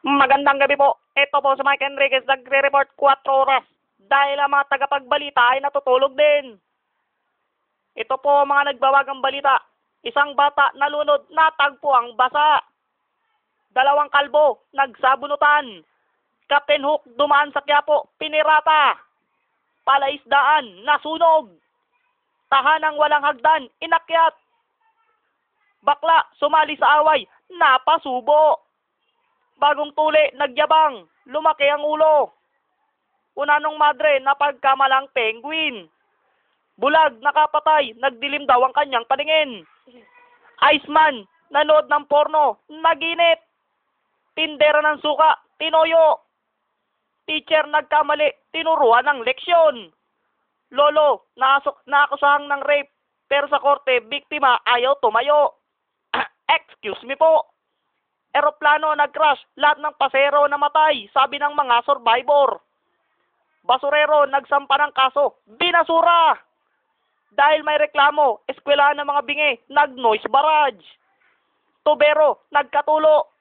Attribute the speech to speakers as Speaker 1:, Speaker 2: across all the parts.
Speaker 1: Magandang gabi po. Ito po si Mike Enriquez, nagre-report 4 oras. Dahil ang mga tagapagbalita ay natutulog din. Ito po ang mga nagbawagang balita. Isang bata nalunod, natagpo ang basa. 2 kalbo, nagsabunutan. Captain Hook dumaan sa Quiapo, pinirata. Palaisdaan, nasunog. Tahanang walang hagdan, inakyat. Bakla, sumali sa away, napasubo. Bagong tuli, nagyabang, lumaki ang ulo. Unanong madre, napagkamalang penguin. Bulag, nakapatay, nagdilim daw ang kanyang paningin. Iceman, nanood ng porno, naginip. Tindera ng suka, tinoyo. Teacher, nagkamali, tinuruan ng leksyon. Lolo, naakusahang ng rape, pero sa korte, biktima, ayaw tumayo. Excuse me po. Eroplano nag-crash, lahat ng pasero namatay, sabi ng mga survivor. Basurero nagsampa ng kaso, binasura. Dahil may reklamo, eskwelahan ng mga bingi, nag-noise barrage. Tubero, nagkatulo.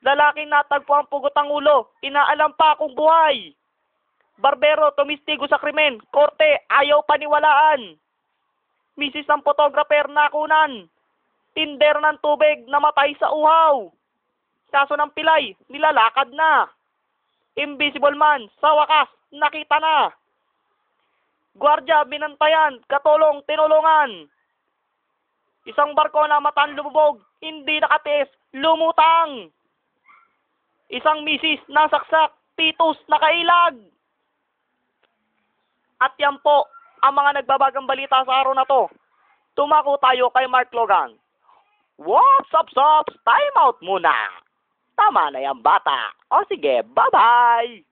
Speaker 1: Lalaking natagpo ang pugot ang ulo, inaalam pa kung buhay. Barbero, tumistigo sa krimen, korte, ayaw paniwalaan. Misis ng photographer, nakunan. Tinder ng tubig, namatay sa uhaw. Kaso ng pilay, nilalakad na. Invisible man, sa wakas, nakita na. Gwardiya, binantayan, katulong, tinulungan. Isang barko na matan lumubog, hindi nakatiis, lumutang. Isang misis, nasaksak, titus, nakailag. At yan po, ang mga nagbabagang balita sa araw na to. Tumako tayo kay Mark Logan. What's up, Sops? Time out muna. Tama na yan, bata. O sige, bye-bye!